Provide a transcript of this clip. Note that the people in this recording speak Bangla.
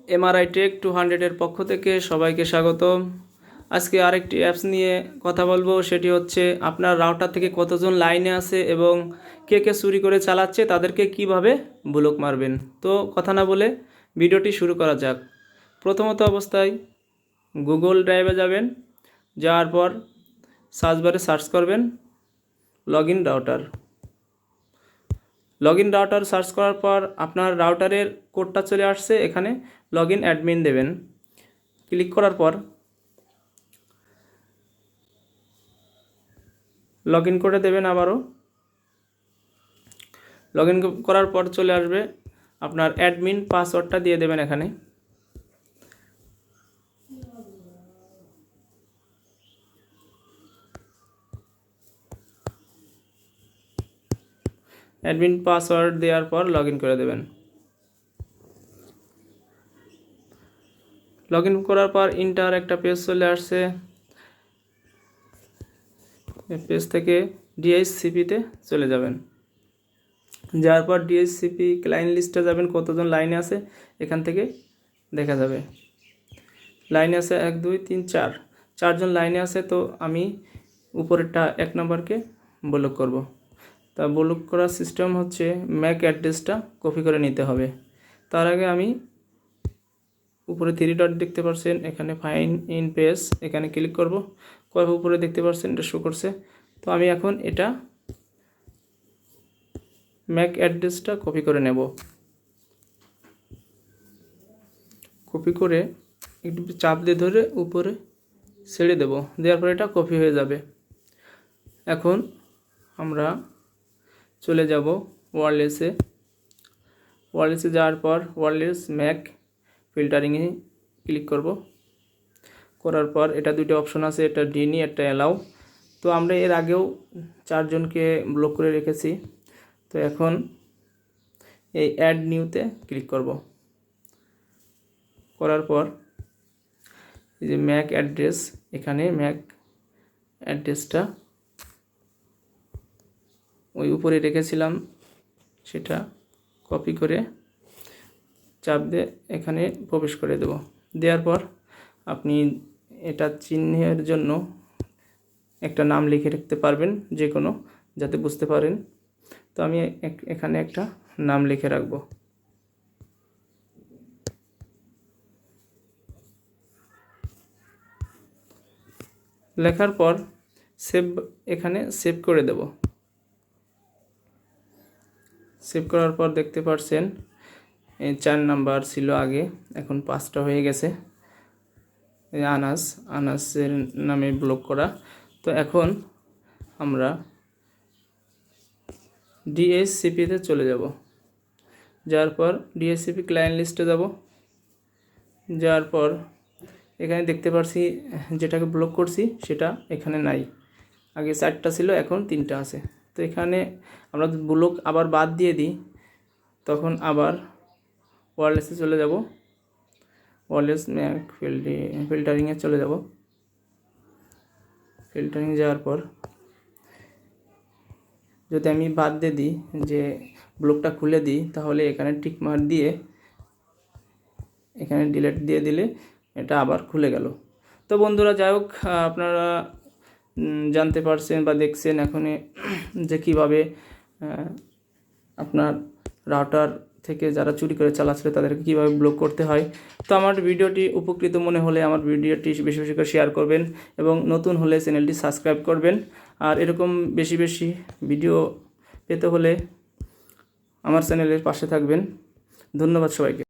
এমআরআই টেক 200-এর পক্ষ থেকে সবাইকে স্বাগতম। আজকে আরেকটি অ্যাপস নিয়ে কথা বলবো, সেটি হচ্ছে আপনার রাউটার থেকে কতজন লাইনে আছে এবং কে কে চুরি করে চালাচ্ছে তাদেরকে কিভাবে ব্লক মারবেন। তো কথা না বলে ভিডিওটি শুরু করা যাক। প্রথমত অবস্থায় গুগল ড্রাইভে যাবেন, যাওয়ার পর সার্চ বারে সার্চ করবেন login router. Login router search করার পর আপনার রাউটারের কোডটা চলে আসছে, এখানে লগইন অ্যাডমিন দেবেন। ক্লিক করার পর লগইন করে দেবেন। আবারও লগইন করার পর চলে আসবে আপনার অ্যাডমিন পাসওয়ার্ডটা দিয়ে দেবেন। এখানে অ্যাডমিন পাসওয়ার্ড দেওয়ার পর লগইন করে দেবেন। লগইন করার পর ইন্টার একটা পেজ চলে আসছে। পেজ থেকে ডিএইচসিপিতে চলে যাবেন। যাওয়ার পর ডিএইচসিপি ক্লায়েন্ট লিস্টে যাবেন, কতজন লাইনে আছে এখান থেকে দেখা যাবে। লাইনে আছে 1 2 3 4, 4জন লাইনে আছে। তো আমি উপরেরটা 1 নম্বরকে ব্লক করব। তা ব্লক করার সিস্টেম হচ্ছে ম্যাক অ্যাড্রেসটা কপি করে নিতে হবে। তার আগে আমি উপরে 3 ডট দেখতে পাচ্ছেন, এখানে ফাইন ইন পেজ, এখানে ক্লিক করব। উপরে দেখতে পাচ্ছেন এটা শো করছে। তো আমি এখন এটা ম্যাক অ্যাড্রেসটা কপি করে নেব। কপি করে একটু চাপ দিয়ে ধরে উপরে ছেড়ে দেব, দেওয়ার পর এটা কপি হয়ে যাবে। এখন আমরা চলে যাব ওয়্যারলেসে। ওয়্যারলেসে যাওয়ার পর ওয়্যারলেস ম্যাক ফিল্টারিংয়ে ক্লিক করব। করার পর এটা দুটো অপশন আছে, এটা ডিনি, একটা অ্যালাউ। তো আমরা এর আগেও 4জনকে ব্লক করে রেখেছি। তো এখন এই অ্যাড নিউতে ক্লিক করব। করার পর এই যে ম্যাক অ্যাড্রেস, এখানে ম্যাক অ্যাড্রেসটা ওই উপরে রেখেছিলাম, সেটা কপি করে চাপ দিয়ে এখানে প্রবেশ করে দেব। দেওয়ার পর আপনি এটা চিহ্নের জন্য একটা নাম লিখে রাখতে পারবেন, যে কোনো, যাতে বুঝতে পারেন। তো আমি এখানে একটা নাম লিখে রাখব। লেখার পর সেভ, এখানে সেভ করে দেব। সেভ করার পর দেখতে পাচ্ছেন 4 নাম্বার ছিল আগে, এখন 5টা হয়ে গেছে। আনাসের নামে ব্লক করা। তো এখন আমরা ডিএইচসিপিতে চলে যাব। যাওয়ার পর ডিএইচসিপি ক্লায়েন্ট লিস্টে যাব। যাওয়ার পর এখানে দেখতে পাচ্ছি যেটাকে ব্লক করছি সেটা এখানে নাই। আগে 4টা ছিল, এখন 3টা আছে। তো এখানে আমরা ব্লক আবার বাদ দিয়ে দিই, তখন আবার ওয়্যারলেসে চলে যাব। ওয়্যারলেস ম্যাক ফিল্টারিংয়ে চলে যাব। ফিল্টারিং যাওয়ার পর যদি আমি বাদ দিয়ে দিই, যে ব্লকটা খুলে দিই, তাহলে এখানে টিক মার্ক দিয়ে এখানে ডিলিট দিয়ে দিলে এটা আবার খুলে গেল। তো বন্ধুরা, যাই হোক, আপনারা জানতে পারছেন বা দেখছেন এখন যে কীভাবে আপনার রাউটার থেকে যারা চুরি করে চালাচ্ছিল তাদেরকে কীভাবে ব্লক করতে হয়। তো আমার ভিডিওটি উপকৃত মনে হলে আমার ভিডিওটি বেশি বেশি করে শেয়ার করবেন এবং নতুন হলে চ্যানেলটি সাবস্ক্রাইব করবেন। আর এরকম বেশি বেশি ভিডিও পেতে হলে আমার চ্যানেলের পাশে থাকবেন। ধন্যবাদ সবাইকে।